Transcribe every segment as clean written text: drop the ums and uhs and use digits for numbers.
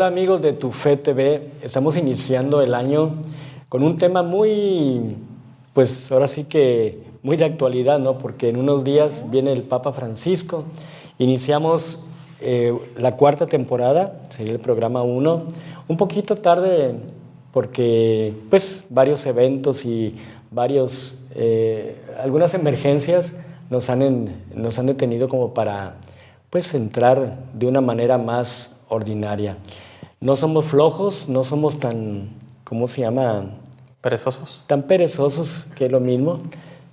Hola amigos de Tu Fe TV, estamos iniciando el año con un tema muy, pues ahora sí que muy de actualidad, ¿no? Porque en unos días viene el Papa Francisco, iniciamos la cuarta temporada, sería el programa 1, un poquito tarde porque pues varios eventos y algunas emergencias nos han detenido como para pues entrar de una manera más ordinaria. No somos flojos, no somos tan, ¿cómo se llama? Perezosos. Tan perezosos, que es lo mismo.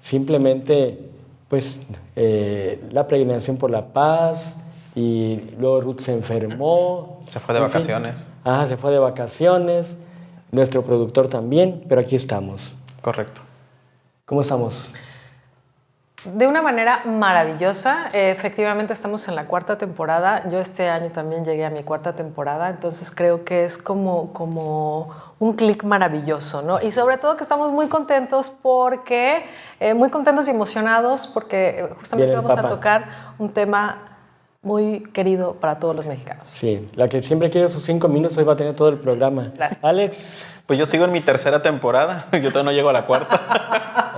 Simplemente, pues, la peregrinación por la paz, y luego Ruth se enfermó. Se fue de vacaciones. Ajá, se fue de vacaciones. Nuestro productor también, pero aquí estamos. Correcto. ¿Cómo estamos? De una manera maravillosa. Efectivamente estamos en la cuarta temporada. Yo este año también llegué a mi cuarta temporada, entonces creo que es como un clic maravilloso, ¿no? Y sobre todo que estamos muy contentos muy contentos y emocionados porque justamente vamos a tocar un tema muy querido para todos los mexicanos. Sí, la que siempre quiere sus 5 minutos hoy va a tener todo el programa. Gracias. Alex. Pues yo sigo en mi tercera temporada, yo todavía no llego a la cuarta.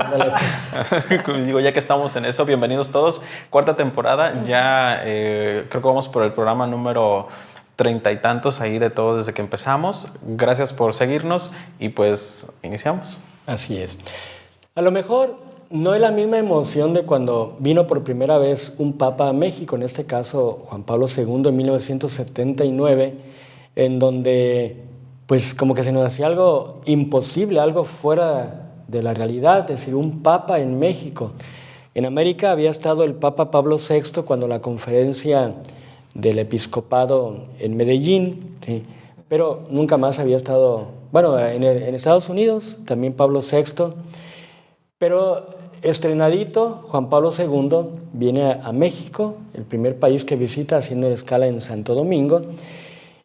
Digo, ya que estamos en eso, bienvenidos todos. Cuarta temporada, ya creo que vamos por el programa número 30 y tantos ahí de todo desde que empezamos. Gracias por seguirnos y pues iniciamos. Así es. A lo mejor no es la misma emoción de cuando vino por primera vez un papa a México, en este caso Juan Pablo II en 1979, en donde pues como que se nos hacía algo imposible, algo fuera de la realidad, es decir, un papa en México. En América había estado el Papa Pablo VI cuando la conferencia del episcopado en Medellín, ¿sí? Pero nunca más había estado, bueno, en Estados Unidos, también Pablo VI, pero estrenadito, Juan Pablo II viene a México, el primer país que visita, haciendo escala en Santo Domingo,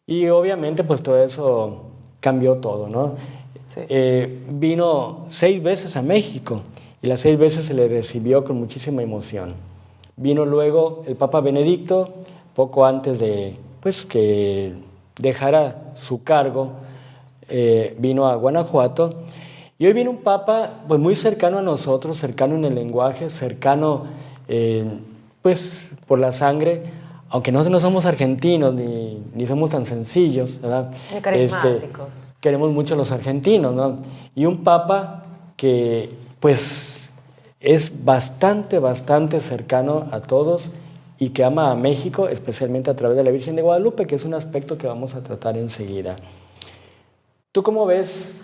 y obviamente pues todo eso cambió todo, ¿no? Sí. Vino 6 veces a México y las 6 veces se le recibió con muchísima emoción. Vino luego el Papa Benedicto, poco antes de pues, que dejara su cargo, vino a Guanajuato. Y hoy viene un Papa pues, muy cercano a nosotros, cercano en el lenguaje, cercano pues, por la sangre, aunque no somos argentinos ni somos tan sencillos, ¿verdad? Muy carismáticos. Queremos mucho a los argentinos, ¿no? Y un Papa que pues es bastante cercano a todos y que ama a México, especialmente a través de la Virgen de Guadalupe, que es un aspecto que vamos a tratar enseguida. ¿Tú cómo ves,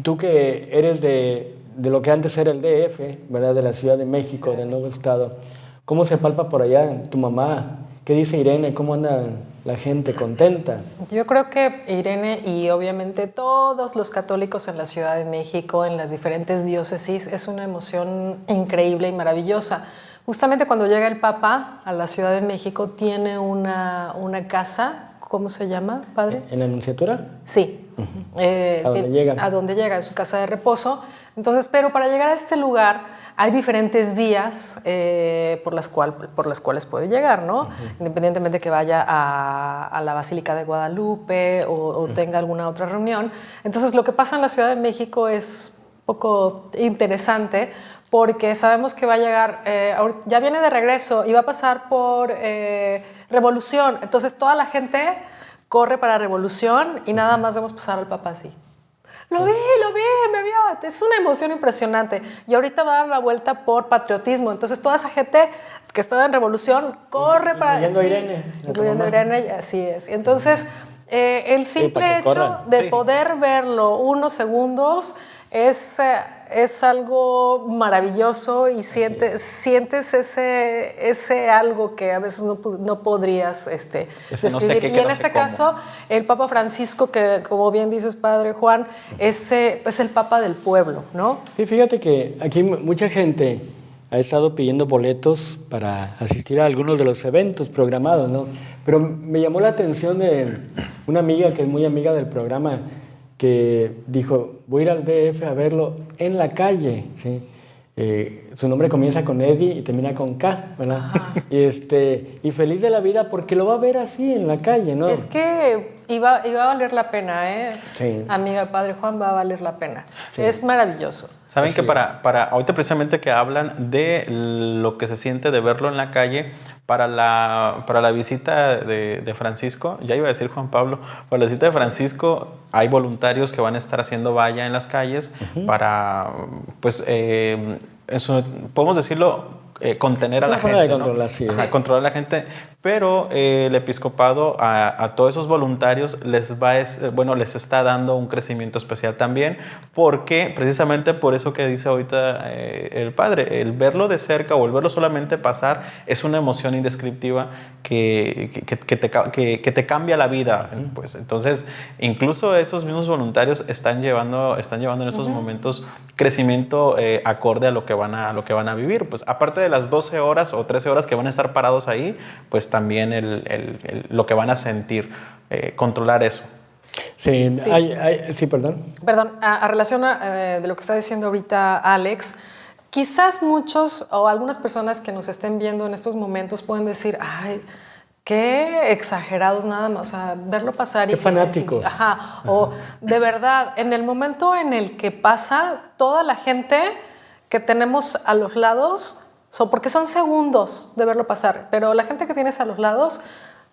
tú que eres de lo que antes era el DF, ¿verdad? De la Ciudad de México, del nuevo estado, cómo se palpa por allá tu mamá? ¿Qué dice Irene? ¿Cómo anda la gente? ¿Contenta? Yo creo que Irene y obviamente todos los católicos en la Ciudad de México, en las diferentes diócesis, es una emoción increíble y maravillosa. Justamente cuando llega el Papa a la Ciudad de México, tiene una casa, ¿cómo se llama, padre? ¿En la Anunciatura? Sí. ¿A dónde llega? A donde llega, en su casa de reposo. Entonces, pero para llegar a este lugar hay diferentes vías por las cuales puede llegar, ¿no? Independientemente que vaya a la Basílica de Guadalupe o tenga alguna otra reunión. Entonces, lo que pasa en la Ciudad de México es un poco interesante porque sabemos que va a llegar, ya viene de regreso y va a pasar por Revolución. Entonces, toda la gente corre para Revolución y nada más vemos pasar al Papa así. Lo vi, me vio. Es una emoción impresionante. Y ahorita va a dar la vuelta por patriotismo. Entonces, toda esa gente que estaba en Revolución corre para... Incluyendo a Irene. Incluyendo a Irene, así es. Entonces, el simple hecho de poder verlo unos segundos es algo maravilloso y sientes ese algo que a veces no podrías describir. No sé qué, y en este caso, el Papa Francisco, que como bien dices, Padre Juan, es el Papa del pueblo, ¿no? Sí, fíjate que aquí mucha gente ha estado pidiendo boletos para asistir a algunos de los eventos programados, ¿no? Pero me llamó la atención de una amiga que es muy amiga del programa, que dijo, voy a ir al DF a verlo en la calle, ¿sí? Su nombre comienza con Eddie y termina con K, ¿verdad? Y feliz de la vida porque lo va a ver así en la calle, ¿no? Es que iba a valer la pena, ¿eh? Sí. Amiga, Padre Juan, va a valer la pena. Sí. Es maravilloso. Saben Así que para ahorita precisamente que hablan de lo que se siente de verlo en la calle, para la visita de Francisco, ya iba a decir Juan Pablo, para la visita de Francisco hay voluntarios que van a estar haciendo valla en las calles para, pues, podemos decirlo, contener a la gente, ¿no? Controlar, sí. Controlar a la gente, pero el episcopado a todos esos voluntarios les está dando un crecimiento especial también, porque precisamente por eso que dice ahorita el padre, el verlo de cerca o el verlo solamente pasar es una emoción indescriptiva que te cambia la vida. Pues entonces incluso esos mismos voluntarios están llevando en estos momentos crecimiento acorde a lo que van a vivir. Pues aparte de las 12 horas o 13 horas que van a estar parados ahí, pues también lo que van a sentir, controlar eso. Sí, sí, perdón. Perdón, a relación de lo que está diciendo ahorita Alex, quizás muchos o algunas personas que nos estén viendo en estos momentos pueden decir, ay, qué exagerados nada más, o sea, verlo pasar. Qué fanáticos. Ajá, o de verdad, en el momento en el que pasa, toda la gente que tenemos a los lados, porque son segundos de verlo pasar, pero la gente que tienes a los lados,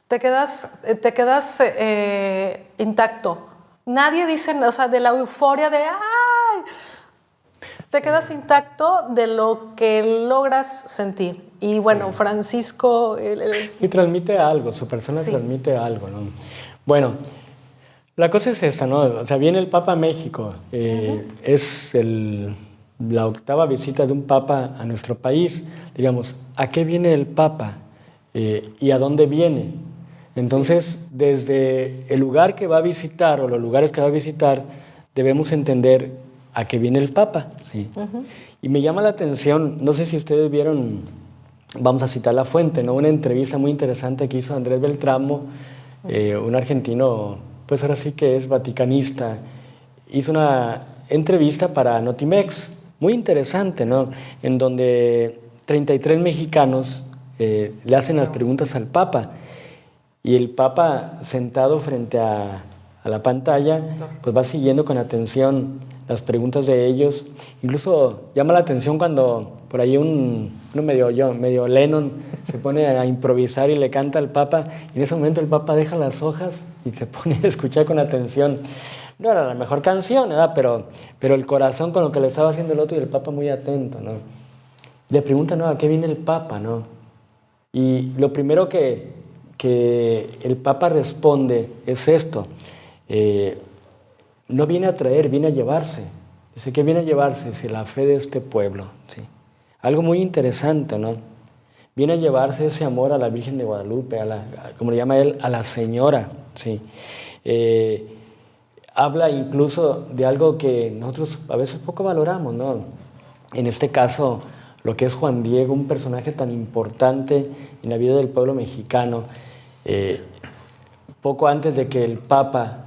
te quedas intacto. Nadie dice, o sea, de la euforia de ¡ay! Te quedas intacto de lo que logras sentir. Y bueno, Francisco... Y transmite algo, su persona transmite algo, ¿no? Bueno, la cosa es esta, ¿no? O sea, viene el Papa a México, es la octava visita de un Papa a nuestro país. Digamos, ¿a qué viene el Papa? ¿Y a dónde viene? Entonces, desde el lugar que va a visitar o los lugares que va a visitar, debemos entender a qué viene el Papa. ¿Sí? Y me llama la atención, no sé si ustedes vieron, vamos a citar la fuente, ¿no? Una entrevista muy interesante que hizo Andrés Beltramo, un argentino, pues ahora sí que es vaticanista. Hizo una entrevista para Notimex, muy interesante, ¿no? En donde 33 mexicanos le hacen las preguntas al Papa. Y el Papa, sentado frente a la pantalla, pues va siguiendo con atención las preguntas de ellos. Incluso llama la atención cuando por ahí uno medio Lennon se pone a improvisar y le canta al Papa, y en ese momento el Papa deja las hojas y se pone a escuchar con atención. No era la mejor canción, ¿verdad? Pero el corazón con lo que le estaba haciendo el otro, y el Papa muy atento, ¿no? Le pregunta, ¿no? ¿A qué viene el Papa, no? Y lo primero que el Papa responde es esto: no viene a traer, viene a llevarse. Dice, ¿qué viene a llevarse? Dice, la fe de este pueblo. ¿Sí? Algo muy interesante, ¿no? Viene a llevarse ese amor a la Virgen de Guadalupe, como le llama él, a la Señora. ¿Sí? Habla incluso de algo que nosotros a veces poco valoramos, ¿no? En este caso, lo que es Juan Diego, un personaje tan importante en la vida del pueblo mexicano. Poco antes de que el Papa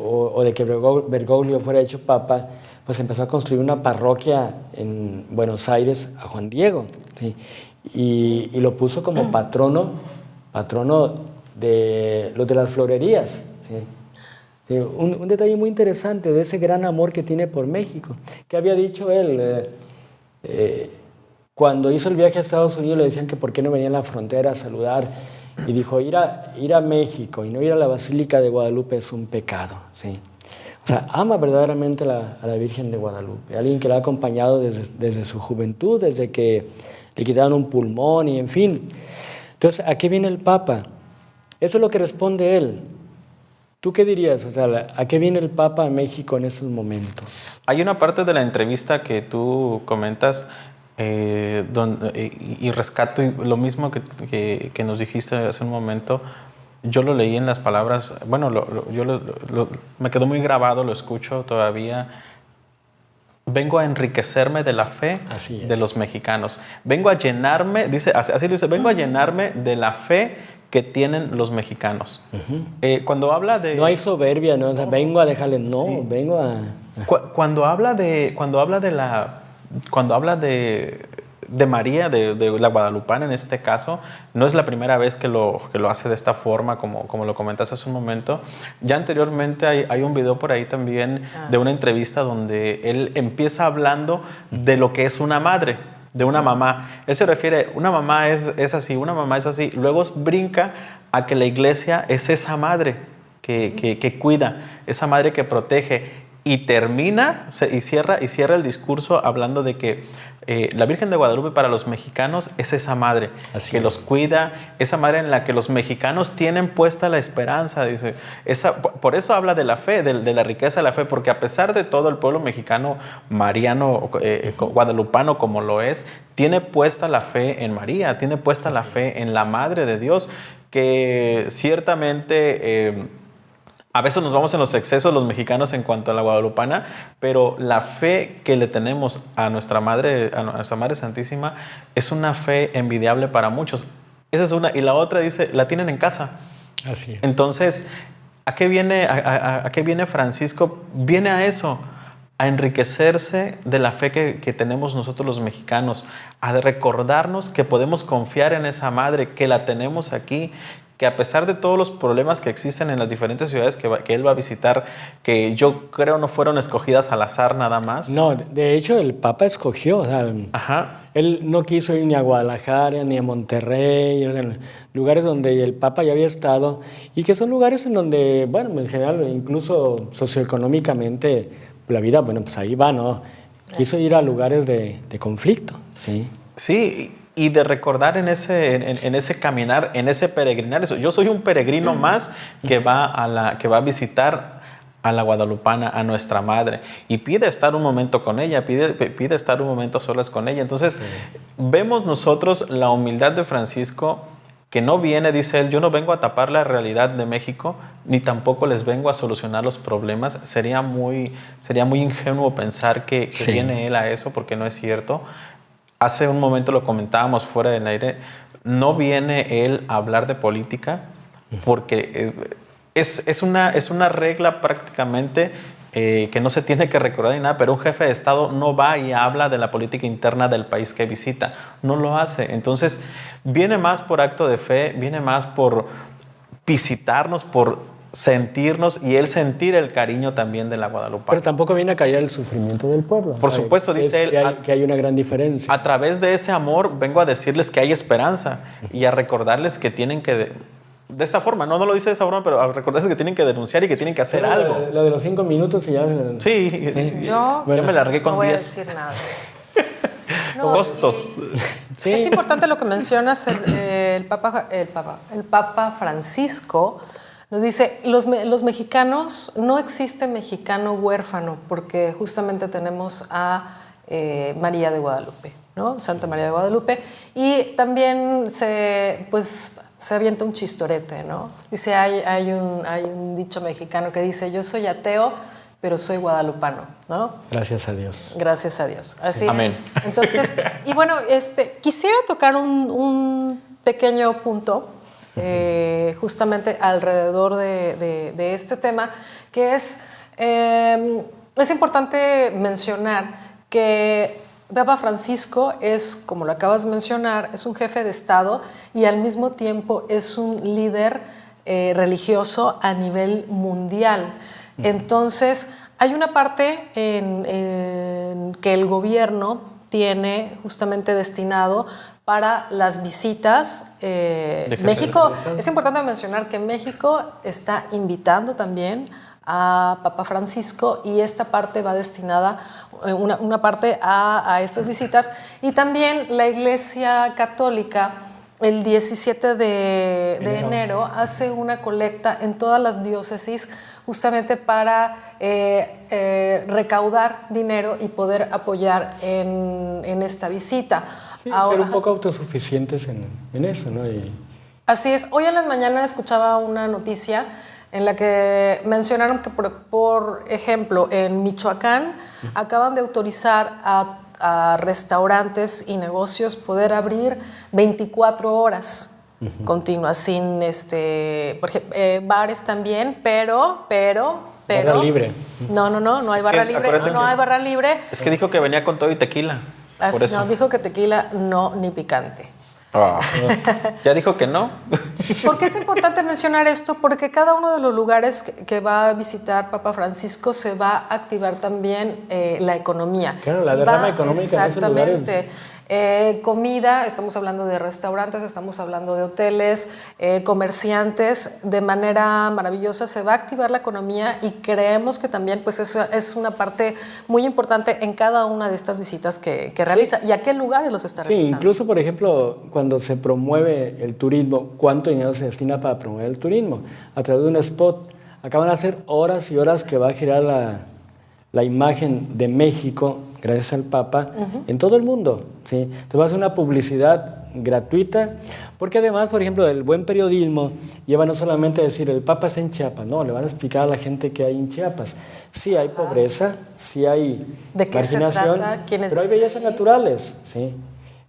o de que Bergoglio fuera hecho Papa, pues empezó a construir una parroquia en Buenos Aires a Juan Diego, ¿sí? Y lo puso como patrono de los de las florerías, ¿sí? Sí, un detalle muy interesante de ese gran amor que tiene por México. ¿Qué había dicho él? Cuando hizo el viaje a Estados Unidos le decían que por qué no venía a la frontera a saludar, y dijo, ir a México y no ir a la Basílica de Guadalupe es un pecado. ¿Sí? O sea, ama verdaderamente a la Virgen de Guadalupe, alguien que la ha acompañado desde su juventud, desde que le quitaron un pulmón y en fin. Entonces, ¿a qué viene el Papa? Eso es lo que responde él. ¿Tú qué dirías? O sea, ¿a qué viene el Papa a México en esos momentos? Hay una parte de la entrevista que tú comentas y rescato lo mismo que nos dijiste hace un momento. Yo lo leí en las palabras, bueno, me quedó muy grabado, lo escucho todavía. Vengo a enriquecerme de la fe de los mexicanos. Vengo a llenarme, así lo dice, vengo a llenarme de la fe que tienen los mexicanos. Cuando habla de... No hay soberbia, ¿no? O sea, vengo a dejarles, no, sí. Vengo a... Cuando habla de cuando habla de María, de la guadalupana en este caso, no es la primera vez que lo hace de esta forma, como lo comentaste hace un momento. Ya anteriormente hay un video por ahí también de una entrevista donde él empieza hablando de lo que es una madre, de una mamá. Él se refiere, una mamá es así, una mamá es así. Luego brinca a que la iglesia es esa madre que cuida, esa madre que protege. Y termina y cierra el discurso hablando de que la Virgen de Guadalupe para los mexicanos es esa madre que los cuida, esa madre en la que los mexicanos tienen puesta la esperanza. Dice, por eso habla de la fe, de la riqueza de la fe, porque a pesar de todo el pueblo mexicano mariano, guadalupano como lo es, tiene puesta la fe en María, tiene puesta la fe en la Madre de Dios, que ciertamente... a veces nos vamos en los excesos los mexicanos en cuanto a la guadalupana, pero la fe que le tenemos a nuestra Madre Santísima es una fe envidiable para muchos. Esa es una. Y la otra dice, la tienen en casa. Así es. Entonces, ¿a qué viene Francisco? Viene a eso, a enriquecerse de la fe que tenemos nosotros los mexicanos, a recordarnos que podemos confiar en esa Madre, que la tenemos aquí, que a pesar de todos los problemas que existen en las diferentes ciudades que él va a visitar, que yo creo no fueron escogidas al azar nada más. No, de hecho el Papa escogió, o sea, él no quiso ir ni a Guadalajara, ni a Monterrey, o sea, lugares donde el Papa ya había estado, y que son lugares en donde, bueno, en general, incluso socioeconómicamente, la vida, bueno, pues ahí va, ¿no? Quiso ir a lugares de conflicto, ¿sí? Sí, y de recordar en ese caminar, en ese peregrinar. Eso. Yo soy un peregrino más que va a visitar a la guadalupana, a nuestra Madre, y pide estar un momento con ella, pide estar un momento a solas con ella. Entonces, vemos nosotros la humildad de Francisco, que no viene, dice él, yo no vengo a tapar la realidad de México, ni tampoco les vengo a solucionar los problemas. Sería muy ingenuo pensar que viene él a eso, porque no es cierto. Hace un momento lo comentábamos fuera del aire, no viene él a hablar de política, porque es una regla prácticamente que no se tiene que recordar ni nada, pero un jefe de Estado no va y habla de la política interna del país que visita, no lo hace. Entonces viene más por acto de fe, viene más por visitarnos, por sentirnos, y él sentir el cariño también de la guadalupana. Pero tampoco viene a callar el sufrimiento del pueblo. Por supuesto, dice él, que hay una gran diferencia. A través de ese amor vengo a decirles que hay esperanza y a recordarles que tienen que, de esta forma, no lo dice de esa forma, pero a recordarles que tienen que denunciar y que tienen que hacer algo. Lo de los 5 minutos y ya... Sí. Yo me largué con 10. No voy a decir nada. Costos. Sí. Es importante lo que mencionas, el Papa Francisco nos dice, los mexicanos, no existe mexicano huérfano, porque justamente tenemos a María de Guadalupe, ¿no? Santa María de Guadalupe, y también se avienta un chistorete, ¿no? Dice, hay un dicho mexicano que dice, yo soy ateo, pero soy guadalupano, ¿no? Gracias a Dios. Gracias a Dios. Así Amén. es. Entonces, y bueno, quisiera tocar un pequeño punto justamente alrededor de este tema, que es importante mencionar que Papa Francisco es, como lo acabas de mencionar, es un jefe de Estado y al mismo tiempo es un líder religioso a nivel mundial. Entonces, hay una parte en que el gobierno tiene justamente destinado para las visitas. México, es importante mencionar que México está invitando también a Papa Francisco, y esta parte va destinada, una parte a estas visitas, y también la Iglesia Católica el 17 de enero hace una colecta en todas las diócesis justamente para recaudar dinero y poder apoyar en esta visita. Sí, ser un poco autosuficientes en eso, ¿no? Así es. Hoy en la mañana escuchaba una noticia en la que mencionaron que, por ejemplo, en Michoacán acaban de autorizar a restaurantes y negocios poder abrir 24 horas continuas, sin por ejemplo, bares también, pero pero... Barra libre. No hay barra libre. No hay barra libre. Es que dijo que venía con todo y tequila. Por eso. No, dijo que tequila no, ni picante. ¿Ya dijo que no? ¿Por qué es importante mencionar esto? Porque cada uno de los lugares que va a visitar Papa Francisco se va a activar también la economía. Claro, la derrama económica. Exactamente. Comida, estamos hablando de restaurantes, estamos hablando de hoteles, comerciantes, de manera maravillosa se va a activar la economía y creemos que también pues eso es una parte muy importante en cada una de estas visitas que realiza. ¿Y a qué lugares los está realizando? Sí, incluso por ejemplo cuando se promueve el turismo, ¿cuánto dinero se destina para promover el turismo? A través de un spot. Acá van a ser horas y horas que va a girar la imagen de México, gracias al Papa, en todo el mundo. ¿Sí? Entonces va a ser una publicidad gratuita, porque además, por ejemplo, el buen periodismo lleva no solamente a decir el Papa está en Chiapas, no, le van a explicar a la gente que hay en Chiapas. Sí hay pobreza, sí hay marginación, pero hay bellezas naturales. ¿Sí?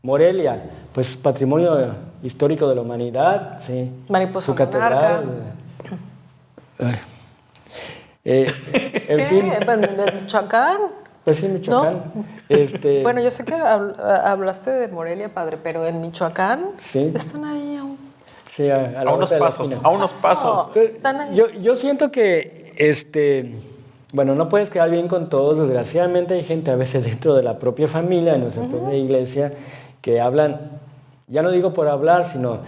Morelia, pues patrimonio histórico de la humanidad, ¿sí? Mariposa su catedral. En fin. ¿De Michoacán? Pues sí, Michoacán. ¿No? Bueno, yo sé que hablaste de Morelia, padre, pero en Michoacán están ahí aún. Sí, a unos pasos, a unos pasos. Yo siento que, bueno, no puedes quedar bien con todos. Desgraciadamente hay gente a veces dentro de la propia familia, de nuestra propia iglesia, que hablan, ya no digo por hablar, sino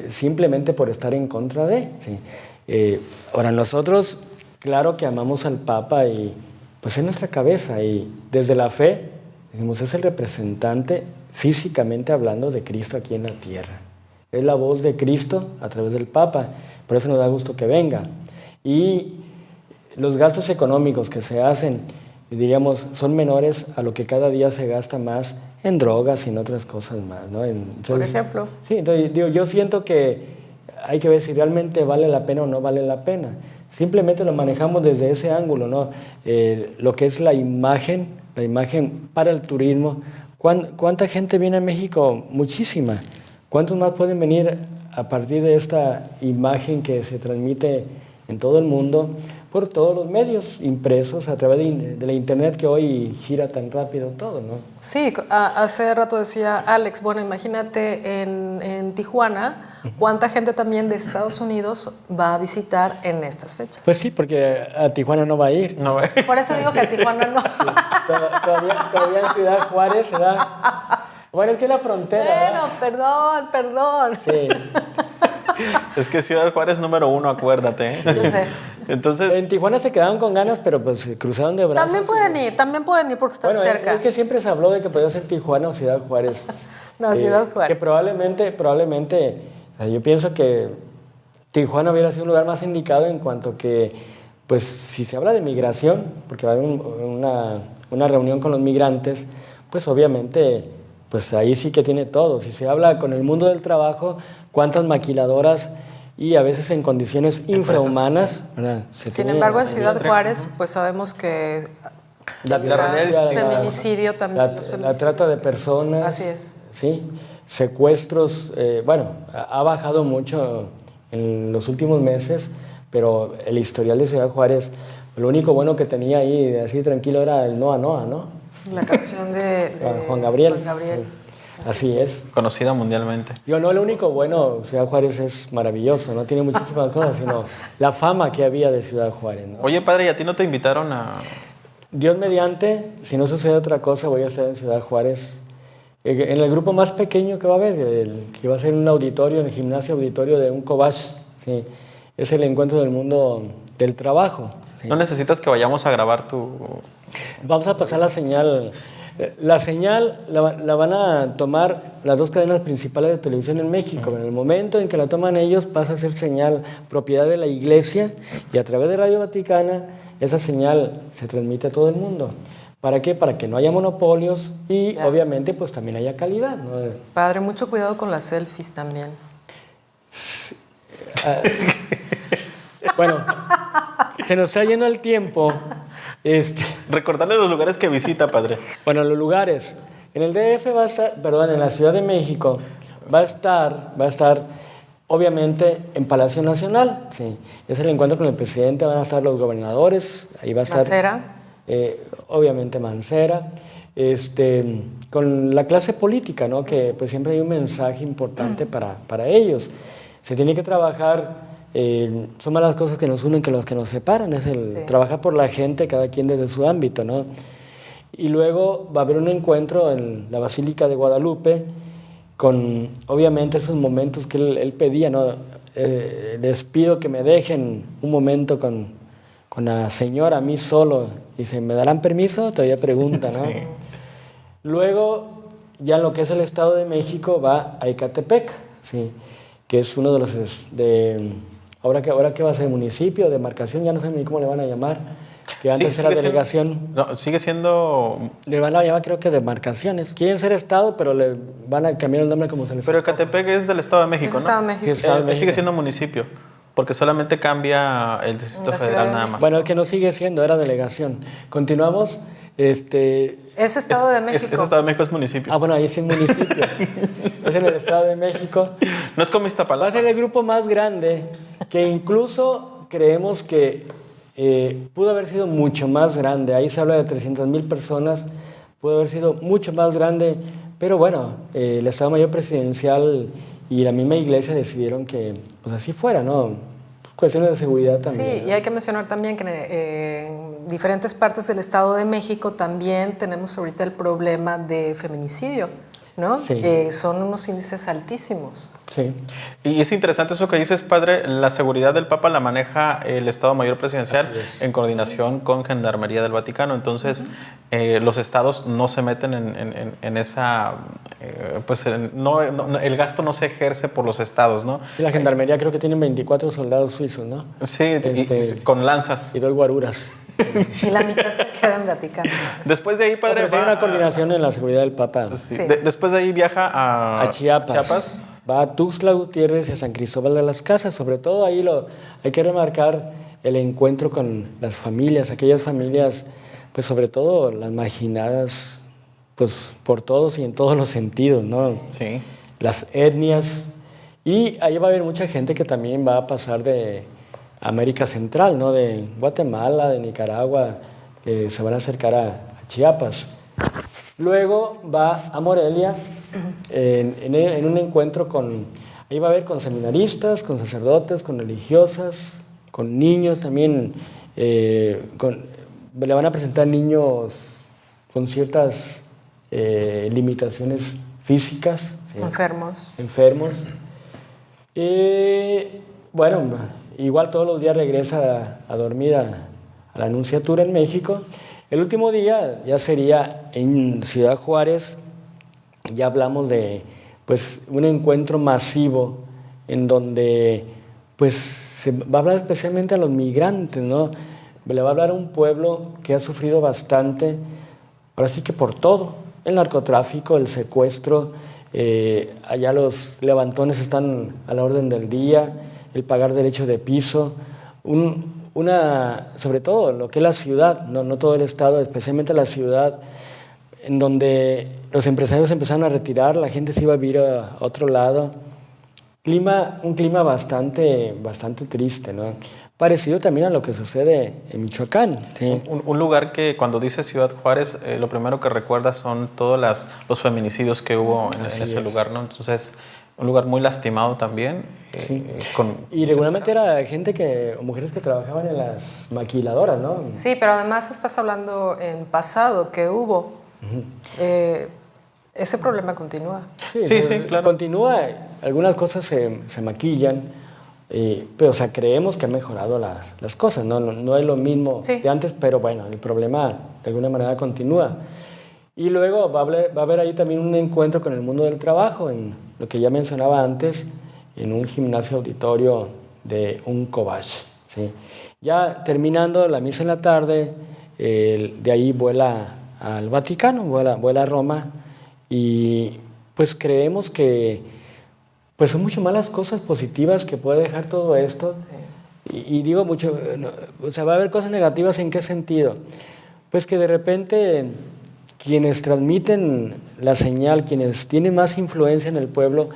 simplemente por estar en contra de. ¿Sí? Ahora, nosotros, claro que amamos al Papa y pues es nuestra cabeza, y desde la fe, decimos, es el representante físicamente hablando de Cristo aquí en la tierra. Es la voz de Cristo a través del Papa, por eso nos da gusto que venga. Y los gastos económicos que se hacen, diríamos, son menores a lo que cada día se gasta más en drogas y en otras cosas más, ¿no? Entonces, por ejemplo. Sí, entonces yo siento que hay que ver si realmente vale la pena o no vale la pena. Simplemente lo manejamos desde ese ángulo, ¿no? Lo que es la imagen para el turismo. ¿Cuánta gente viene a México? Muchísima. ¿Cuántos más pueden venir a partir de esta imagen que se transmite en todo el mundo por todos los medios impresos a través de la internet, que hoy gira tan rápido todo, ¿no? Sí, hace rato decía Alex, bueno, imagínate en Tijuana, ¿cuánta gente también de Estados Unidos va a visitar en estas fechas? Pues sí, porque a Tijuana no va a ir. No. Por eso digo que a Tijuana no. Sí, todavía en Ciudad Juárez se da... Bueno, es que es la frontera. Bueno, perdón. Sí. Es que Ciudad Juárez número 1, acuérdate. Sí. Yo sé. Entonces, en Tijuana se quedaron con ganas, pero pues cruzaron de brazos. También pueden ir porque están cerca. Es que siempre se habló de que podía ser Tijuana o Ciudad Juárez. No, Ciudad Juárez. Que probablemente, yo pienso que Tijuana hubiera sido un lugar más indicado en cuanto que, pues si se habla de migración, porque va a haber una reunión con los migrantes, pues obviamente, pues ahí sí que tiene todo. Si se habla con el mundo del trabajo, cuántas maquiladoras y a veces en condiciones infrahumanas, ¿verdad? Sin embargo, en Ciudad Juárez, pues sabemos que la realidad es feminicidio también. La trata de personas. Así es. Sí, secuestros, ha bajado mucho en los últimos meses, pero el historial de Ciudad Juárez, lo único bueno que tenía ahí, así tranquilo, era el Noa Noa, ¿no? La canción de Juan Gabriel. Juan Gabriel. Sí. Así es. Conocida mundialmente. Yo no, lo único bueno, Ciudad Juárez es maravilloso, no tiene muchísimas cosas, sino la fama que había de Ciudad Juárez, ¿no? Oye, padre, ¿y a ti no te invitaron a...? Dios mediante, si no sucede otra cosa, voy a estar en Ciudad Juárez, en el grupo más pequeño que va a haber, que va a ser un auditorio, en el gimnasio auditorio de un Cobach, ¿sí? Es el encuentro del mundo del trabajo. ¿Sí? ¿No necesitas que vayamos a grabar tu...? Vamos a pasar la señal. La señal la van a tomar las dos cadenas principales de televisión en México. En el momento en que la toman ellos, pasa a ser señal propiedad de la Iglesia, y a través de Radio Vaticana esa señal se transmite a todo el mundo. ¿Para qué? Para que no haya monopolios y obviamente pues también haya calidad, ¿no? Padre, mucho cuidado con las selfies también. Bueno, se nos está yendo el tiempo. Recordarle los lugares que visita, padre. Bueno, los lugares. En el DF va a estar, en la Ciudad de México va a estar obviamente en Palacio Nacional, sí. Es el encuentro con el presidente, van a estar los gobernadores, ahí va a estar... Mancera. Obviamente Mancera, con la clase política, ¿no? Que pues siempre hay un mensaje importante para ellos. Se tiene que trabajar, son más las cosas que nos unen que las que nos separan, es el trabajar por la gente, cada quien desde su ámbito, ¿no? Y luego va a haber un encuentro en la Basílica de Guadalupe con, obviamente, esos momentos que él pedía, ¿no? Les pido que me dejen un momento con la señora, a mí solo. Dice, ¿me darán permiso? Todavía pregunta, ¿no? Sí. Luego, ya en lo que es el Estado de México, va a Ecatepec, ¿sí? Que es uno de los... ahora que va a ser municipio, demarcación, ya no sé ni cómo le van a llamar, que antes era delegación. No, sigue siendo... Le van a llamar, creo que demarcaciones. Quieren ser Estado, pero le van a cambiar el nombre como se les... Pero Ecatepec es del Estado de México, ¿no? Estado de México. Sigue siendo municipio. Porque solamente cambia el Distrito Federal nada más. Bueno, el que no sigue siendo, era delegación. Continuamos. Es Estado de México. Es Estado de México, es municipio. Ah, bueno, ahí sí es municipio. Es en el Estado de México. No es como Iztapalapa. Va a ser el grupo más grande, que incluso creemos que pudo haber sido mucho más grande. Ahí se habla de 300,000 personas. Pudo haber sido mucho más grande. Pero bueno, el Estado Mayor Presidencial y la misma iglesia decidieron que pues así fuera, ¿no? Cuestiones de seguridad también. Sí, y hay que mencionar también que en diferentes partes del Estado de México también tenemos ahorita el problema de feminicidio, ¿no? Sí. Son unos índices altísimos. Sí. Y es interesante eso que dices, padre, la seguridad del Papa la maneja el Estado Mayor Presidencial en coordinación con Gendarmería del Vaticano. Entonces, los estados no se meten en esa... el gasto no se ejerce por los estados, ¿no? Y la Gendarmería creo que tienen 24 soldados suizos, ¿no? Sí, con lanzas. Y 2 guaruras. Y la mitad se queda en Vaticano. Después de ahí, padre... Hay una coordinación en la seguridad del Papa. Sí. Después de ahí viaja a Chiapas. Va a Tuxtla Gutiérrez y a San Cristóbal de las Casas. Sobre todo ahí hay que remarcar el encuentro con las familias, aquellas familias, pues sobre todo las marginadas, pues por todos y en todos los sentidos, ¿no? Sí. Las etnias. Y ahí va a haber mucha gente que también va a pasar de América Central, ¿no? De Guatemala, de Nicaragua, que se van a acercar a Chiapas. Luego va a Morelia en un encuentro ahí va a haber con seminaristas, con sacerdotes, con religiosas, con niños también, le van a presentar niños con ciertas limitaciones físicas. ¿Sí? Enfermos. Bueno, igual todos los días regresa a dormir a la Anunciatura en México. El último día ya sería en Ciudad Juárez. Ya hablamos de pues, un encuentro masivo en donde pues, se va a hablar especialmente a los migrantes, ¿no? Le va a hablar a un pueblo que ha sufrido bastante, ahora sí que por todo, el narcotráfico, el secuestro, allá los levantones están a la orden del día, el pagar derecho de piso, sobre todo lo que es la ciudad, no todo el estado, especialmente la ciudad, en donde los empresarios empezaron a retirar, la gente se iba a vivir a otro lado. Un clima bastante triste, ¿no? Parecido también a lo que sucede en Michoacán. ¿Sí? Un lugar que cuando dice Ciudad Juárez, lo primero que recuerda son todos los feminicidios que hubo en ese lugar, ¿no? Entonces, un lugar muy lastimado también. Sí. Y regularmente era mujeres que trabajaban en las maquiladoras, ¿no? Sí, pero además estás hablando en pasado que hubo. Ese problema continúa. Sí, claro. Continúa, algunas cosas se maquillan, pero o sea, creemos que han mejorado las cosas, no es lo mismo de antes, pero bueno, el problema de alguna manera continúa. Y luego va a haber ahí también un encuentro con el mundo del trabajo, en lo que ya mencionaba antes, en un gimnasio auditorio de un Cobach. ¿Sí? Ya terminando la misa en la tarde, de ahí vuela al Vaticano, vuela a Roma, y pues creemos que pues son mucho más las cosas positivas que puede dejar todo esto. Sí. Y digo mucho, o sea, va a haber cosas negativas, ¿en qué sentido? Pues que de repente quienes transmiten la señal, quienes tienen más influencia en el pueblo,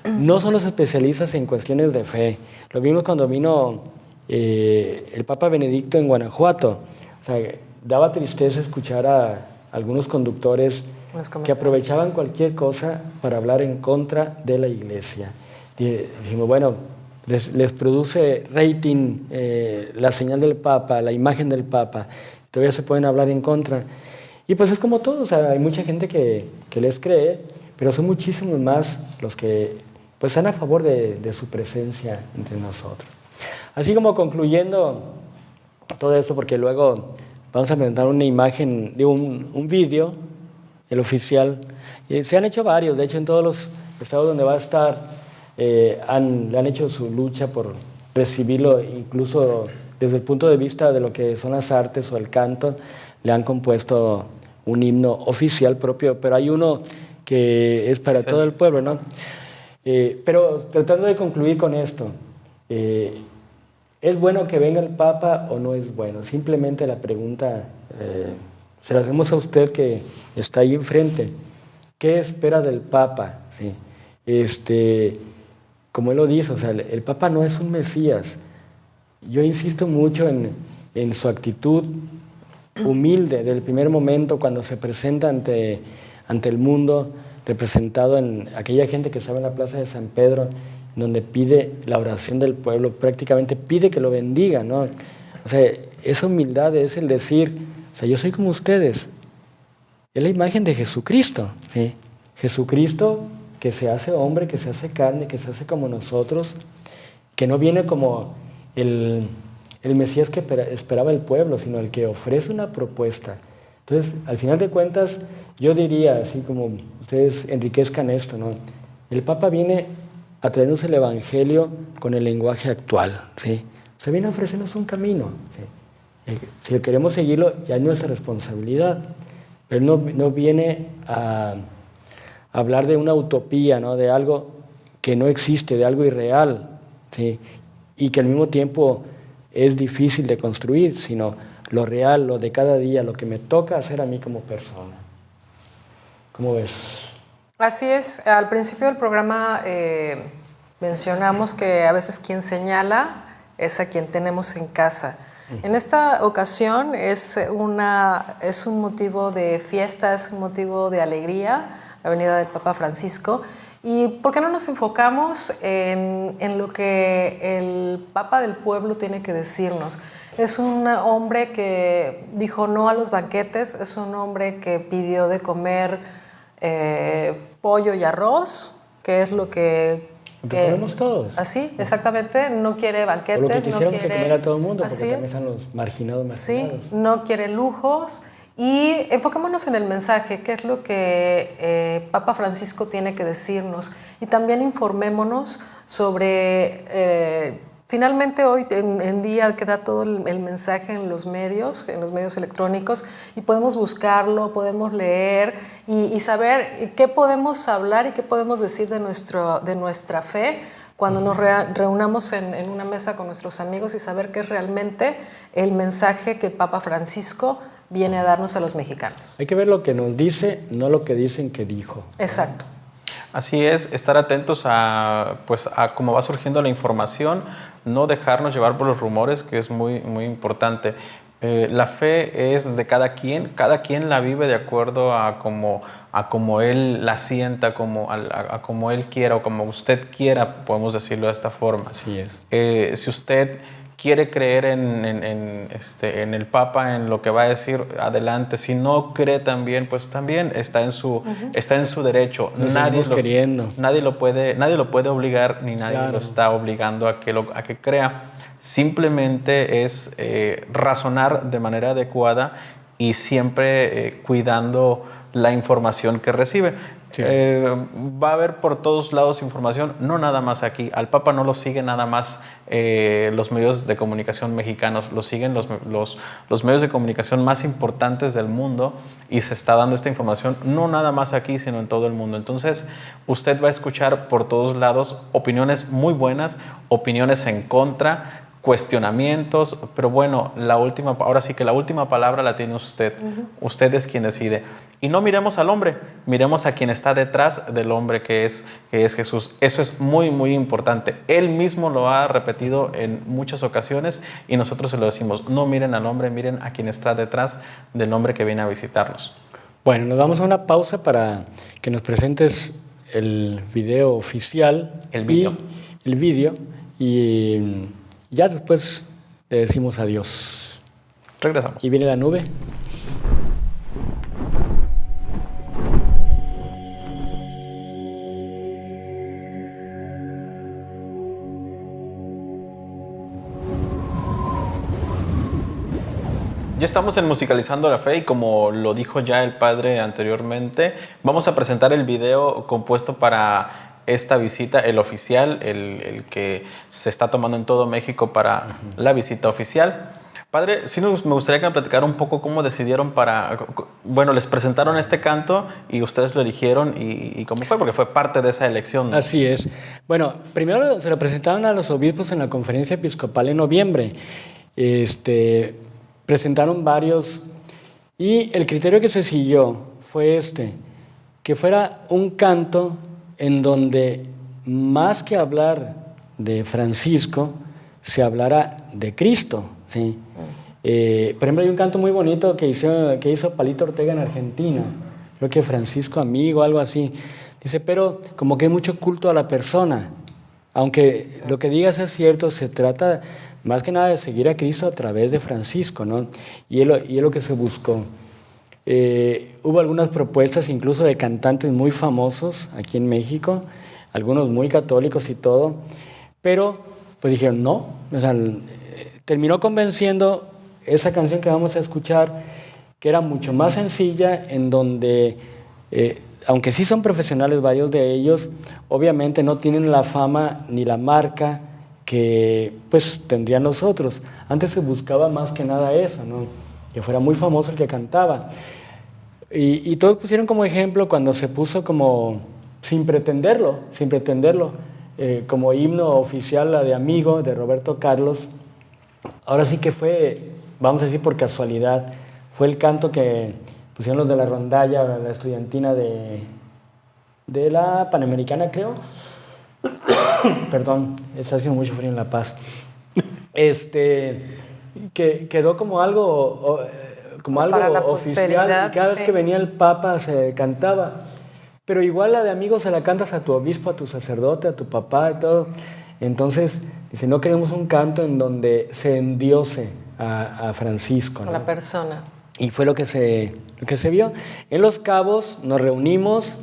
no son los especialistas en cuestiones de fe. Lo vimos cuando vino el Papa Benedicto en Guanajuato. O sea, daba tristeza escuchar a algunos conductores que aprovechaban cualquier cosa para hablar en contra de la iglesia. Dijimos, bueno, les produce rating la señal del Papa, la imagen del Papa, todavía se pueden hablar en contra. Y pues es como todo, o sea, hay mucha gente que les cree, pero son muchísimos más los que pues están a favor de su presencia entre nosotros. Así como concluyendo todo esto, porque luego vamos a presentar una imagen de un vídeo, el oficial. Se han hecho varios, de hecho en todos los estados donde va a estar le han hecho su lucha por recibirlo, incluso desde el punto de vista de lo que son las artes o el canto, le han compuesto un himno oficial propio, pero hay uno que es para todo el pueblo, ¿no? Pero tratando de concluir con esto, ¿es bueno que venga el Papa o no es bueno? Simplemente la pregunta se la hacemos a usted que está ahí enfrente. ¿Qué espera del Papa? ¿Sí? Como él lo dice, o sea, el Papa no es un Mesías. Yo insisto mucho en su actitud humilde desde el primer momento cuando se presenta ante el mundo, representado en aquella gente que estaba en la plaza de San Pedro, donde pide la oración del pueblo, prácticamente pide que lo bendiga, ¿no? O sea, esa humildad es el decir, o sea, yo soy como ustedes. Es la imagen de Jesucristo, ¿sí? Jesucristo que se hace hombre, que se hace carne, que se hace como nosotros, que no viene como el Mesías que esperaba el pueblo, sino el que ofrece una propuesta. Entonces, al final de cuentas, yo diría, así como ustedes enriquezcan esto, ¿no? El Papa viene a traernos el Evangelio con el lenguaje actual, ¿sí? O sea, viene a ofrecernos un camino, ¿sí? Si queremos seguirlo, ya es nuestra responsabilidad. Pero no viene a hablar de una utopía, ¿no? De algo que no existe, de algo irreal, ¿sí? Y que al mismo tiempo es difícil de construir, sino lo real, lo de cada día, lo que me toca hacer a mí como persona. ¿Cómo ves? Así es. Al principio del programa mencionamos que a veces quien señala es a quien tenemos en casa. En esta ocasión es un motivo de fiesta, es un motivo de alegría, la venida del Papa Francisco. ¿Y por qué no nos enfocamos en lo que el Papa del pueblo tiene que decirnos? Es un hombre que dijo no a los banquetes, es un hombre que pidió de comer pollo y arroz, que es lo que comemos todos. Así, exactamente, no quiere banquetes, o lo que quisieron no quiere que comiera todo el mundo, porque así también es. están los marginados. Sí, no quiere lujos. Y enfoquémonos en el mensaje, qué es lo que Papa Francisco tiene que decirnos. Y también informémonos sobre, finalmente hoy en día queda todo el mensaje en los medios electrónicos, y podemos buscarlo, podemos leer y saber qué podemos hablar y qué podemos decir de nuestra fe cuando nos reunamos en una mesa con nuestros amigos, y saber qué es realmente el mensaje que Papa Francisco viene a darnos a los mexicanos. Hay que ver lo que nos dice, no lo que dicen que dijo. Exacto. Así es, estar atentos a cómo va surgiendo la información, no dejarnos llevar por los rumores, que es muy, muy importante. La fe es de cada quien la vive de acuerdo a como él la sienta, a como él quiera o como usted quiera, podemos decirlo de esta forma. Así es. Si usted quiere creer en el Papa, en lo que va a decir, adelante. Si no cree también, pues también está en su derecho. Nadie lo puede obligar, ni nadie lo está obligando a que crea. Simplemente es razonar de manera adecuada y siempre cuidando la información que recibe. Sí. Va a haber por todos lados información, no nada más aquí. Al Papa no lo siguen nada más los medios de comunicación mexicanos, lo siguen los medios de comunicación más importantes del mundo, y se está dando esta información no nada más aquí, sino en todo el mundo. Entonces, usted va a escuchar por todos lados opiniones muy buenas, opiniones en contra, cuestionamientos, pero bueno, ahora sí que la última palabra la tiene usted. Usted es quien decide. Y no miremos al hombre, miremos a quien está detrás del hombre, que es Jesús. Eso es muy, muy importante. Él mismo lo ha repetido en muchas ocasiones y nosotros se lo decimos. No miren al hombre, miren a quien está detrás del hombre que viene a visitarnos. Bueno, nos vamos a una pausa para que nos presentes el video oficial. El video. Y ya después le decimos adiós. Regresamos. Y viene la nube. Ya estamos en Musicalizando la Fe y como lo dijo ya el padre anteriormente, vamos a presentar el video compuesto para esta visita, el oficial, el que se está tomando en todo México para la visita oficial. Padre, sí me gustaría que me platicara un poco cómo decidieron bueno, les presentaron este canto y ustedes lo eligieron y cómo fue, porque fue parte de esa elección, ¿no? Así es. Bueno, primero se lo presentaron a los obispos en la conferencia episcopal en noviembre. Presentaron varios y el criterio que se siguió fue que fuera un canto en donde más que hablar de Francisco, se hablara de Cristo, ¿sí? Por ejemplo, hay un canto muy bonito que hizo Palito Ortega en Argentina, creo que Francisco Amigo, algo así. Dice, pero como que hay mucho culto a la persona, aunque lo que digas es cierto, se trata más que nada de seguir a Cristo a través de Francisco, ¿no? Y es lo que se buscó. Hubo algunas propuestas incluso de cantantes muy famosos aquí en México, algunos muy católicos y todo, pero pues dijeron no. O sea, terminó convenciendo esa canción que vamos a escuchar, que era mucho más sencilla, en donde, aunque sí son profesionales varios de ellos, obviamente no tienen la fama ni la marca que pues tendrían nosotros. Antes se buscaba más que nada eso, ¿no? Que fuera muy famoso el que cantaba. Y todos pusieron como ejemplo cuando se puso como sin pretenderlo, como himno oficial la de Amigo, de Roberto Carlos. Ahora sí que fue, vamos a decir por casualidad, fue el canto que pusieron los de la rondalla, la estudiantina de la Panamericana, creo. Perdón, está haciendo mucho frío en La Paz. Que quedó como algo oficial, y cada vez que venía el Papa se cantaba. Pero igual la de Amigos se la cantas a tu obispo, a tu sacerdote, a tu papá y todo. Entonces, dice, no queremos un canto en donde se endiose a Francisco, ¿no? La persona. Y fue lo que se vio. En Los Cabos nos reunimos,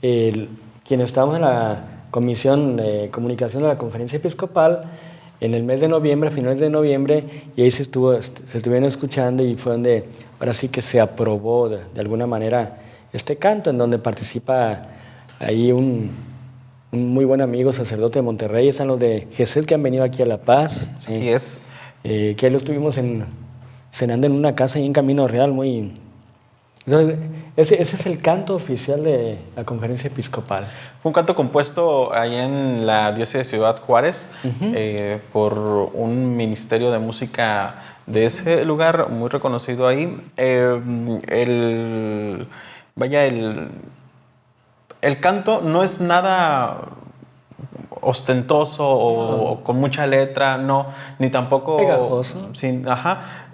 quienes estábamos en la Comisión de Comunicación de la Conferencia Episcopal, en el mes de noviembre, a finales de noviembre, y ahí se estuvieron escuchando y fue donde ahora sí que se aprobó de alguna manera este canto, en donde participa ahí un muy buen amigo, sacerdote de Monterrey, están los de Gesed que han venido aquí a La Paz. ¿Sí? Así es. Que ahí lo estuvimos cenando en una casa ahí en Camino Real, muy... Entonces, ese es el canto oficial de la Conferencia Episcopal. Fue un canto compuesto ahí en la diócesis de Ciudad Juárez por un ministerio de música de ese lugar muy reconocido ahí. El canto no es nada ostentoso o con mucha letra, no, ni tampoco pegajoso.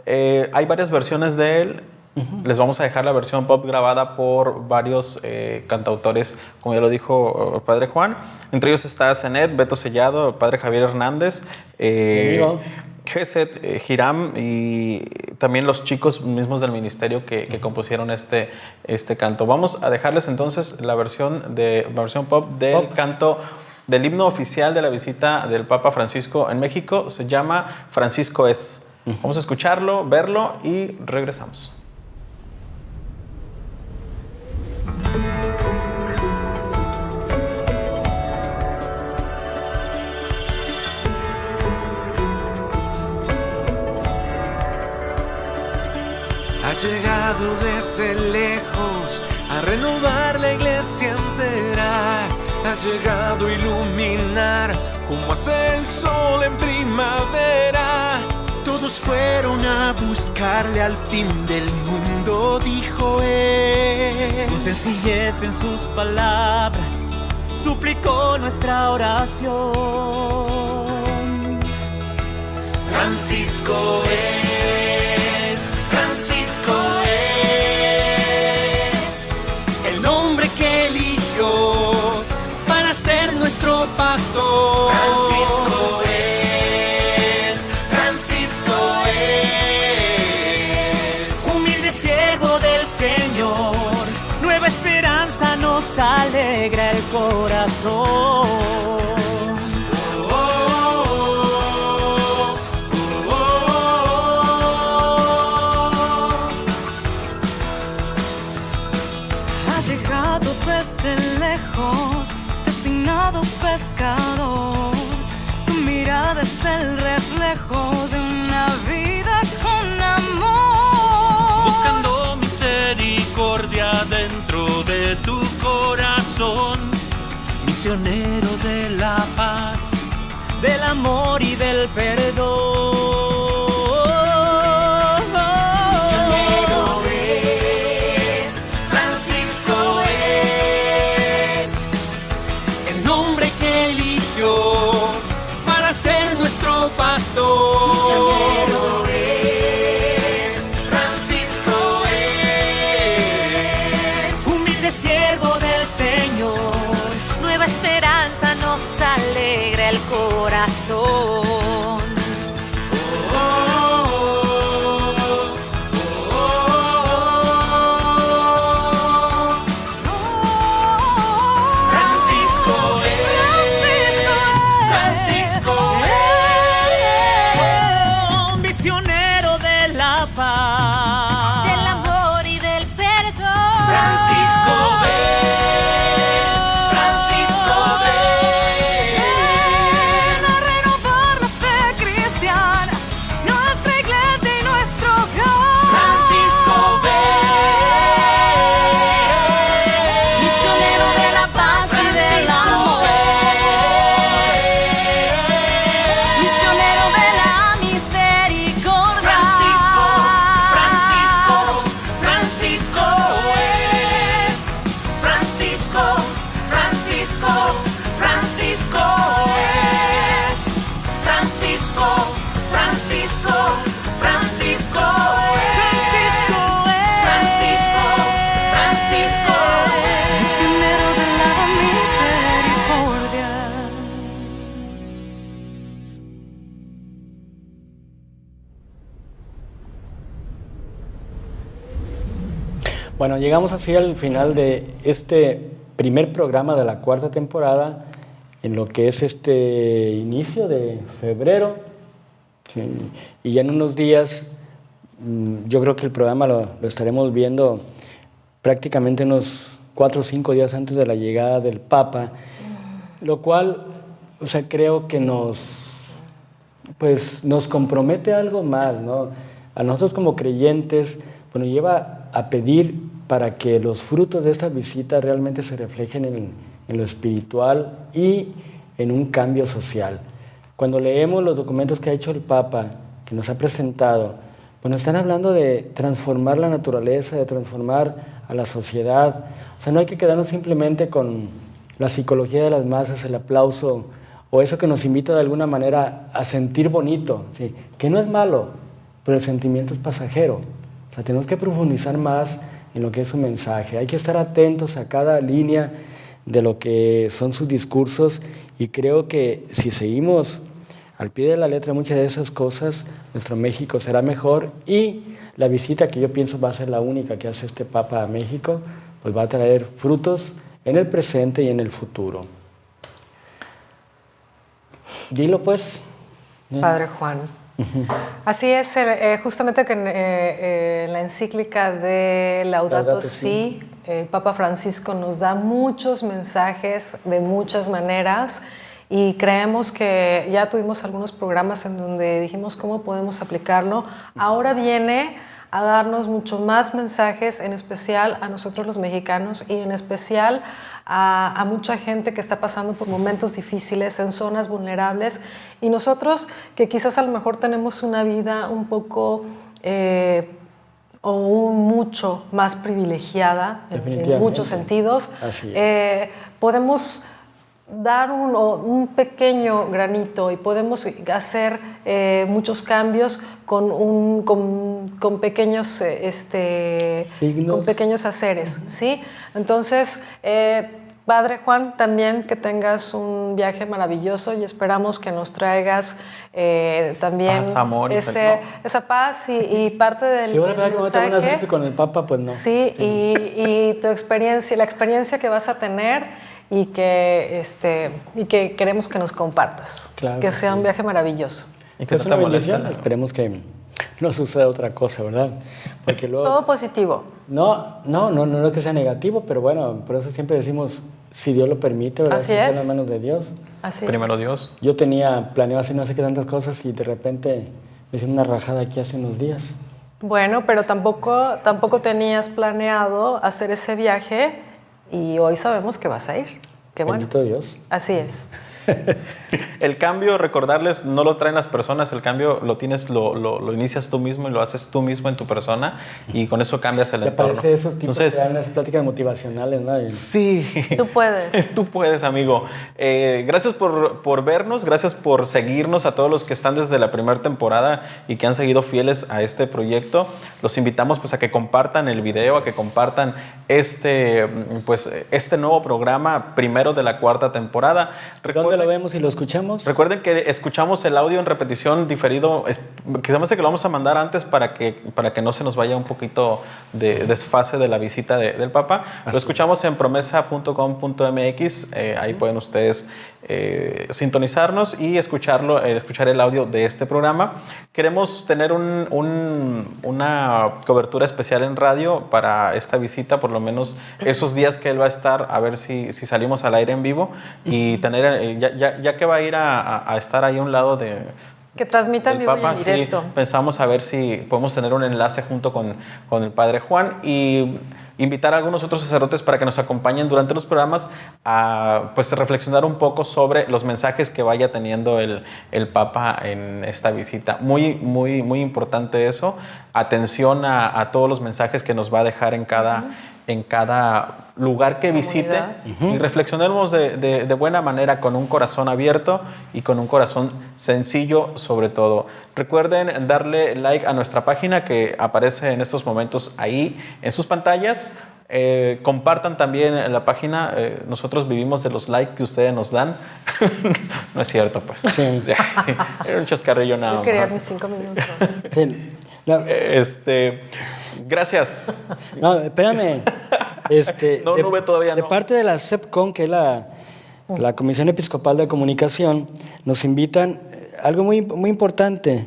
Hay varias versiones de él. Les vamos a dejar la versión pop grabada por varios cantautores, como ya lo dijo el Padre Juan. Entre ellos está Zenet, Beto Sellado, el Padre Javier Hernández, Gesed, Hiram y también los chicos mismos del ministerio que compusieron este canto. Vamos a dejarles entonces la versión pop del canto del himno oficial de la visita del Papa Francisco en México. Se llama Francisco es. Vamos a escucharlo, verlo y regresamos. Ha llegado desde lejos a renovar la iglesia entera. Ha llegado a iluminar como hace el sol en primavera. todos fueron a buscarle al fin del mundo, dijo él. Con sencillez en sus palabras, suplicó nuestra oración. Francisco es el nombre que eligió para ser nuestro pastor. Francisco es humilde siervo del Señor, nueva esperanza nos alegra el corazón. Ha llegado desde lejos, designado pescador. Su mirada es el reflejo de una vida con amor. Buscando misericordia dentro de tu corazón, misionero de la paz, Del amor y del perdón. misionero es, Francisco es el nombre que eligió para ser nuestro pastor. Misionero es, Francisco es Humilde siervo del Señor, Nueva esperanza nos alegra el corazón. Francisco es misionero de la paz, Del amor y del perdón. Francisco Ven a renovar la fe cristiana, nuestra iglesia y nuestro hogar. Francisco Misionero de la paz y del amor. Misionero de la misericordia. Misionero de la misericordia. Bueno, llegamos así al final de este primer programa de la cuarta temporada, en lo que es este inicio de febrero. Sí, y ya en unos días, yo creo que el programa lo estaremos viendo prácticamente unos 4 o 5 días antes de la llegada del Papa, lo cual, o sea, creo que nos compromete a algo más, ¿no? A nosotros como creyentes, bueno, lleva a pedir para que los frutos de esta visita realmente se reflejen en lo espiritual y en un cambio social. Cuando leemos los documentos que ha hecho el Papa, que nos ha presentado, bueno, están hablando de transformar la naturaleza, de transformar a la sociedad. O sea, no hay que quedarnos simplemente con la psicología de las masas, el aplauso, o eso que nos invita de alguna manera a sentir bonito, ¿sí? Que no es malo, pero el sentimiento es pasajero. O sea, tenemos que profundizar más en lo que es su mensaje. Hay que estar atentos a cada línea de lo que son sus discursos, y creo que si seguimos al pie de la letra muchas de esas cosas, nuestro México será mejor, y la visita, que yo pienso va a ser la única que hace este Papa a México, pues va a traer frutos en el presente y en el futuro. Dilo pues. Padre Juan. Así es, justamente que en la encíclica de Laudato Si, el Papa Francisco nos da muchos mensajes de muchas maneras, y creemos que ya tuvimos algunos programas en donde dijimos cómo podemos aplicarlo. Ahora viene a darnos mucho más mensajes, en especial a nosotros los mexicanos, y en especial a mucha gente que está pasando por momentos difíciles en zonas vulnerables, y nosotros que quizás a lo mejor tenemos una vida un poco mucho más privilegiada en muchos sentidos, podemos dar un pequeño granito y podemos hacer muchos cambios con pequeños con pequeños haceres, ¿sí? Entonces, Padre Juan, también que tengas un viaje maravilloso y esperamos que nos traigas también paz, amor, esa paz y parte del si ahora que mensaje. una selfie con el Papa, pues no. Sí, y tu experiencia, la experiencia que vas a tener y que queremos que nos compartas. Claro que sea un viaje maravilloso. Y que es no una te moleste, bendición. ¿no? Esperemos que no suceda otra cosa, ¿verdad? Porque luego... Todo positivo. No que sea negativo, pero bueno, por eso siempre decimos, si Dios lo permite, ¿verdad? Así Si está es. en las manos de Dios. Así Primero es. Dios. Yo tenía planeado hacer no sé qué tantas cosas y de repente me hicieron una rajada aquí hace unos días. Bueno, pero tampoco tenías planeado hacer ese viaje y hoy sabemos que vas a ir. Qué bueno. Bendito Dios. Así es. El cambio, recordarles, no lo traen las personas, el cambio lo tienes, lo inicias tú mismo y lo haces tú mismo en tu persona y con eso cambias el ¿Te entorno. parece esos tipos Entonces, que dan las pláticas motivacionales, no? sí. Tú puedes. Tú puedes, amigo. Gracias por vernos, gracias por seguirnos a todos los que están desde la primera temporada y que han seguido fieles a este proyecto. Los invitamos pues a que compartan el video, a que compartan este nuevo programa primero de la 4ª temporada. ¿Dónde lo vemos y lo escuchamos? Recuerden que escuchamos el audio en repetición diferido. Quizás que lo vamos a mandar antes para que no se nos vaya un poquito de desfase de la visita del Papa. Lo escuchamos en promesa.com.mx. Ahí pueden ustedes sintonizarnos y escuchar el audio de este programa. Queremos tener una cobertura especial en radio para esta visita, por lo menos esos días que él va a estar, a ver si salimos al aire en vivo y tener, ya que va a ir a estar ahí a un lado de... Que transmita en vivo y en directo. Sí, pensamos a ver si podemos tener un enlace junto con el Padre Juan y invitar a algunos otros sacerdotes para que nos acompañen durante los programas a pues reflexionar un poco sobre los mensajes que vaya teniendo el Papa en esta visita. Muy, muy, muy importante eso. Atención a todos los mensajes que nos va a dejar en cada lugar que visite y reflexionemos de buena manera, con un corazón abierto y con un corazón sencillo sobre todo. Recuerden darle like a nuestra página que aparece en estos momentos ahí en sus pantallas. Compartan también la página. Nosotros vivimos de los likes que ustedes nos dan. No es cierto, pues. Sí. Era un chascarrillo nada más. Yo quería mis 5 minutos. Sí. No. Gracias. No, espérame. No ve todavía, de no. parte de la CEPCON, que es la Comisión Episcopal de Comunicación, nos invitan algo muy, muy importante,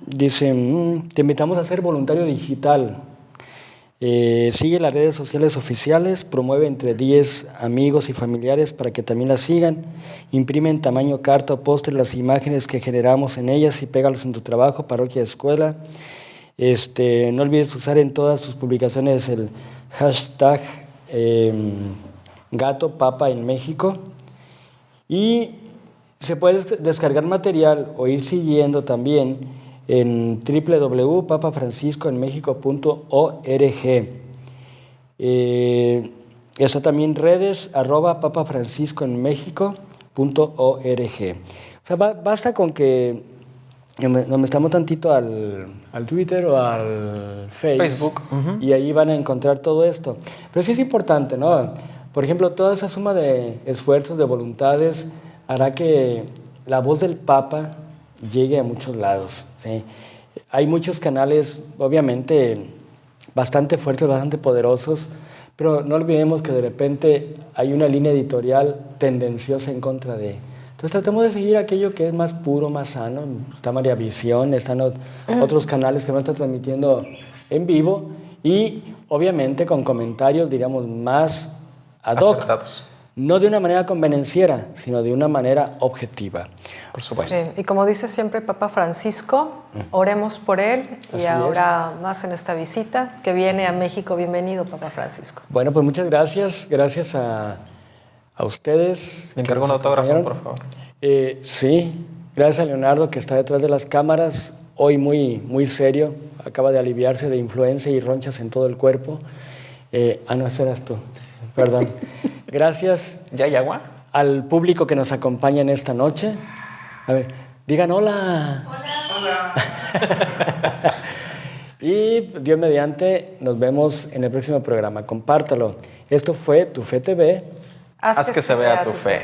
dicen, te invitamos a ser voluntario digital. Sigue las redes sociales oficiales, promueve entre 10 amigos y familiares para que también las sigan, imprime en tamaño carta o póster las imágenes que generamos en ellas y pégalos en tu trabajo, parroquia, escuela. No olvides usar en todas tus publicaciones el hashtag Gato Papa en México, y se puede descargar material o ir siguiendo también en www.papafranciscoenmexico.org. Está también redes @papafranciscoenmexico.org. O sea, basta con que nos metamos tantito al Twitter o al Facebook. Y ahí van a encontrar todo esto. Pero sí es importante, ¿no? Por ejemplo, toda esa suma de esfuerzos, de voluntades, hará que la voz del Papa llegue a muchos lados, ¿sí? Hay muchos canales, obviamente, bastante fuertes, bastante poderosos, pero no olvidemos que de repente hay una línea editorial tendenciosa en contra de... Entonces tratemos de seguir aquello que es más puro, más sano. Está María Visión, están otros canales que van a estar transmitiendo en vivo y obviamente con comentarios, diríamos, más ad hoc. Acertados. no de una manera convenenciera, sino de una manera objetiva. Por supuesto. Sí, y como dice siempre Papa Francisco, oremos por él y Así ahora más en esta visita que viene a México. Bienvenido, Papa Francisco. Bueno, pues muchas gracias. Gracias a ustedes. Le encargo que un nos autógrafo, acompañaron. por favor. Sí, gracias a Leonardo que está detrás de las cámaras, hoy muy serio, acaba de aliviarse de influenza y ronchas en todo el cuerpo. No, ese eras tú, perdón. Gracias ¿Ya hay agua? al público que nos acompaña en esta noche. A ver, digan hola. Hola. Y Dios mediante, nos vemos en el próximo programa. Compártalo. Esto fue Tu Fe TV. Haz que se vea tu fe.